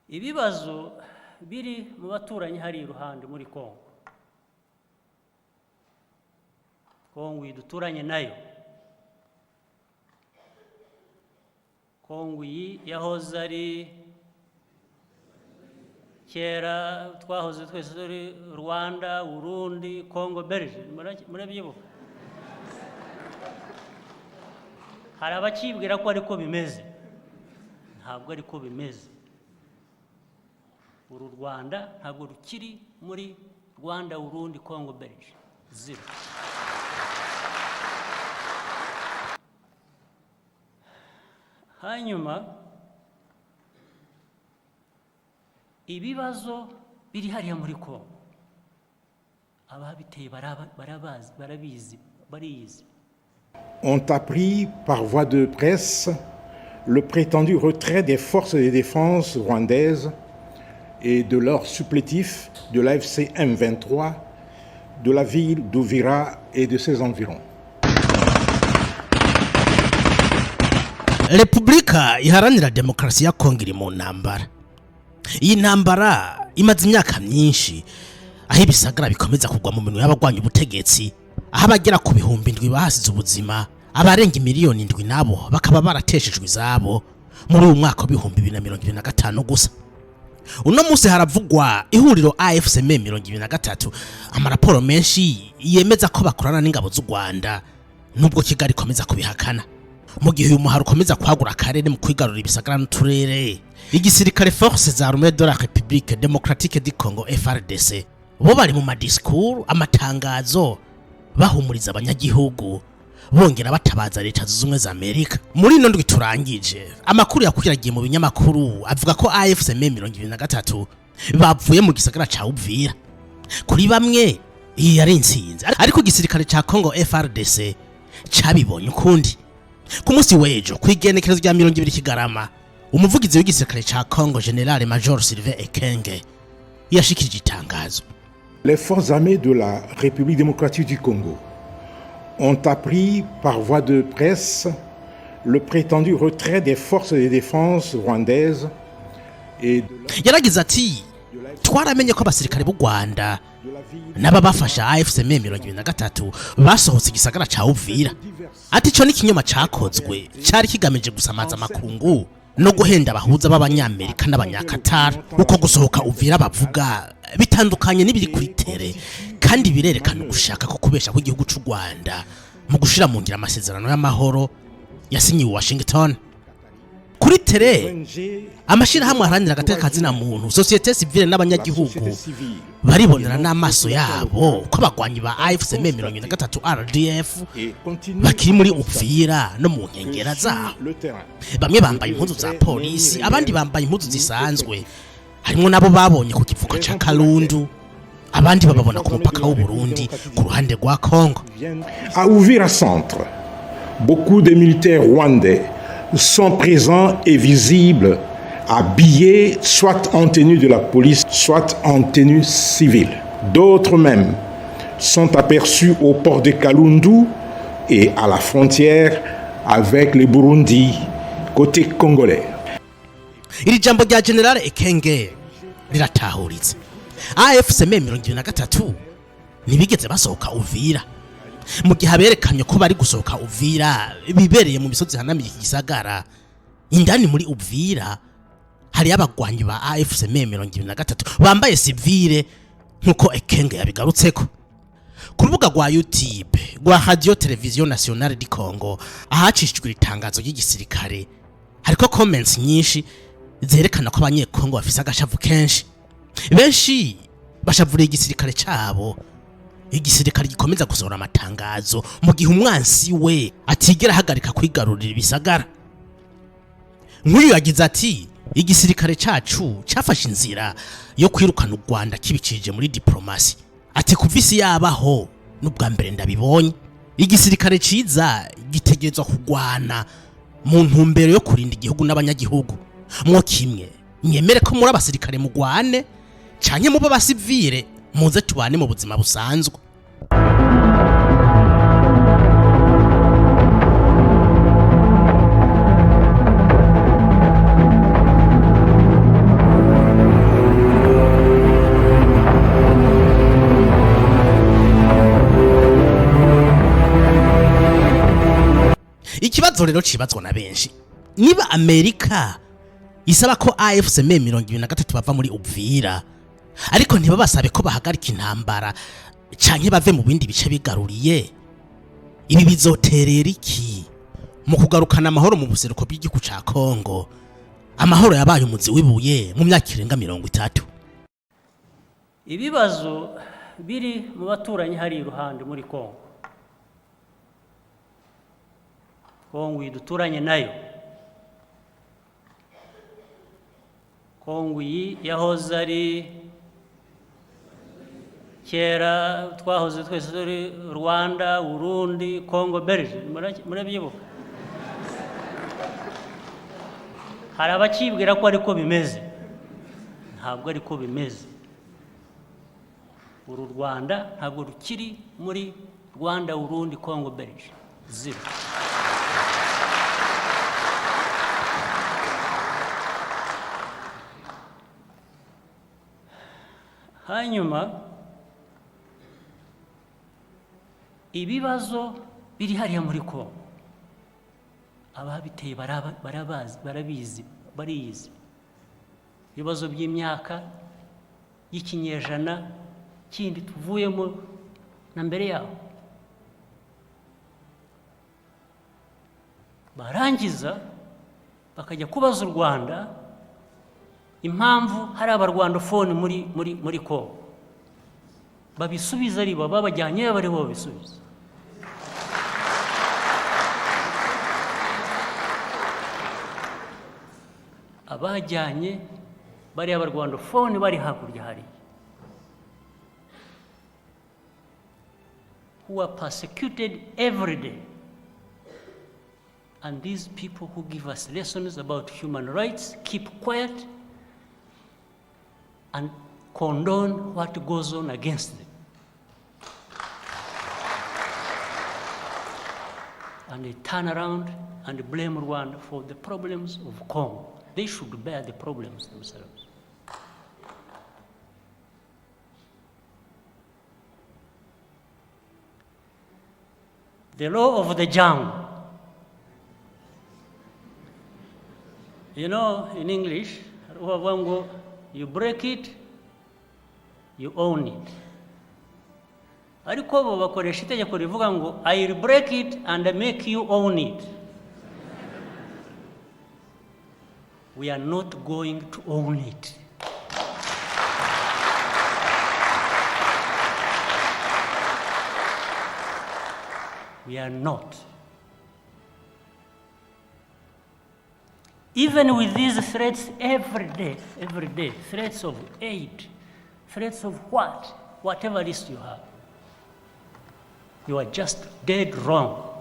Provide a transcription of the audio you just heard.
ibibazo biri mu baturanyi hari iruhande muri Kongo. Kongo iduturanye nayo. Kongo yahoze ari kera twahoze twese turi Rwanda, Burundi, Kongo, Belgium. Murabyibuka? Hari abakibwira ko ariko bimeze. Ntabwo ariko bimeze. Uru Rwanda ntabwo rukiri muri Rwanda, Burundi, Kongo, Belgium. Zero. Hanyuma ibibazo biri hariya muri Kongo ababiteye barabizi. Ont appris par voie de presse le prétendu retrait des forces de défense rwandaises et de leurs supplétifs de l'AFC M23 de la ville d'Uvira et de ses environs. Repubulika iharanira demokarasi ya Kongo iri mu ntambara. Iyi ntambara imaze imyaka myinshi aho ibisagara bikomeza kugwa mu minwe y'abagwanya ubutegetsi, aho abagera ku bihumbi 7 bahasize ubuzima, abarenga miliyoni 7 nabo bakaba barateshejwe izabo muri uyu mwaka wa 2025 gusa. Uno munsi haravugwa ihuriro AFC M23, amaraporo menshi yemeza ko bakorana n'ingabo z'u Rwanda, nubwo Kigali ikomeza kubihakana. Mu gihe uyu muharo ukomeza kwagura akarere mu kwigarurira ibisagara n'uturere, igisirikare Forces Armées de la République Démocratique du Congo FARDC bo bari mu madiskuru amatangazo bahumuriza abanyagihugu, bongera batabaza leta zunze ubumwe za Amerika. Muri ino ndwi turangije, amakuru yakugiragiye mu binyamakuru avuga ko AFC M23 bavuye mu gisagara ca Uvira. Kuri bamwe iyi yari intsinzi, ariko igisirikare ca Congo FARDC cabibonye ukundi. Ku munsi w'ejo kwigenekerezo rya 20 Kigarama, umuvugizi w'igisirikare ca Congo General Major Sylvain Ekenge yashikirije itangazo. Les forces armées de la République démocratique du Congo ont appris par voie de presse le prétendu retrait des forces de défense rwandaises et yaragize ati twaramenye ko abasirikare b'u Rwanda n'ababafasha AFC M23 basohotse igisagara ca Uvira. Ati cyo n'ikinyoma cakozwe cari kigamije gusamaza makungu no guhenda abahuza b'abanyamerika n'abanyakatari. Uko gusohoka Uvira bavuga bitandukanye n'ibiri kuri tere, kandi birerekana ugushaka ko kubesha kw'igihugu c'u Rwanda mu gushira mu ngira amasezerano y'amahoro yasinyiwe Washington. Kuri tere amashira hamwe aharanira agateka kazina muntu, société civile n'abanyagihugu baribonera n'amaso yabo ko bagwanyi ba AFC M23 RDF bakiri muri Uvira no mu nkengera zaho. Bamwe bambaye impuzu za polisi, abandi bambaye impuzu zisanzwe, harimo nabo babonye ku kivuko ca Kalundu, abandi bababona ku mupaka w'u Burundi ku ruhande rwa Kongo. À Uvira centre, beaucoup de militaires rwandais sont présents et visibles, habillés soit en tenue de la police, soit en tenue civile. D'autres même sont aperçus au port de Kalundu et à la frontière avec le Burundi, côté congolais. Iri jambo rya General Ekenge riratahuritse. AFC M23 nibigeze basohoka Uvira, mu gihe aberekanye ko bari gusohoka Uvira bibereye mu misozi hanamiye igisagara. Indani muri Uvira hari abagwanyi ba AFC M23 bambaye civile nkuko Ekenge yabigarutseko. Ku rubuga rwa YouTube rwa Radio Television Nationale du Congo ahacishijwe itangazo ry'igisirikare, hariko comments nyinshi zerekana ko abanyekongo bafise agashavu kenshi. Benshi bashavuriye igisirikare cabo, igisirikare gikomeza gusohora amatangazo mu gihe umwansi we atigera hagarika kwigarurira ibisagara. Nk'uyu yagize ati igisirikare cacu cafashe inzira yo kwirukana u Rwanda kibicije muri diplomasi. Ati kuvisi yabaho n'ubwa mbere ndabibonye. Igisirikare ciza gitegerezwa kugwana mu ntumbero yo kurinda igihugu n'abanyagihugu. Mwo kimwe nyemere ko muri abasirikare mu Rwanda canke mu babasivile muze tubane mu buzima busanzwe. ikibazo rero cibazwa na benshi, niba Amerika isaba ko AFC M23 bava muri Uvira, ariko ntibabasabe ko bahagarika intambara canke bave mu bindi bice bigaruriye, ibi bizoterera iki mu kugarukana amahoro mu buseruko bw'igihugu ca Kongo, amahoro yabaye umuzi wibuye mu myaka irenga 30? Ibibazo biri mu baturanyi hari iruhande muri Kongo, Kongo iduturanye nayo, Kongo iyi yahoze ari kera twahoze twese turi Rwanda, Urundi, Kongo, Belgium, murabyibuka? Hari abakibwira ko ariko bimeze, ntabwo ariko bimeze. Uru Rwanda ntabwo rukiri muri Rwanda, Urundi, Kongo, Belgium, zero. Hanyuma ibibazo biri hariya muri Kongo, ababiteye barabizi, bariyizi. Ibibazo by'imyaka y'ikinyejana kindi tuvuyemo na mbere yaho, barangiza bakajya kubaza u Rwanda impamvu hari abarwandofone muri Kongo, babisubiza ari bo babajyanye, bari bo babisubiza. Abajyanye bari abarwandofone bari hakurya hariya, who are persecuted every day. And these people who give us lessons about human rights keep quiet and condone what goes on against them. And they turn around and blame Rwanda for the problems of Congo. They should bear the problems themselves. The law of the jungle. You know, in English, you break it, you own it. Ariko bo bakoresha itegeko rivuga ngo I'll break it and make you own it. We are not going to own it. We are not. Even with these threats every day, threats of aid, threats of what? Whatever list you have, you are just dead wrong.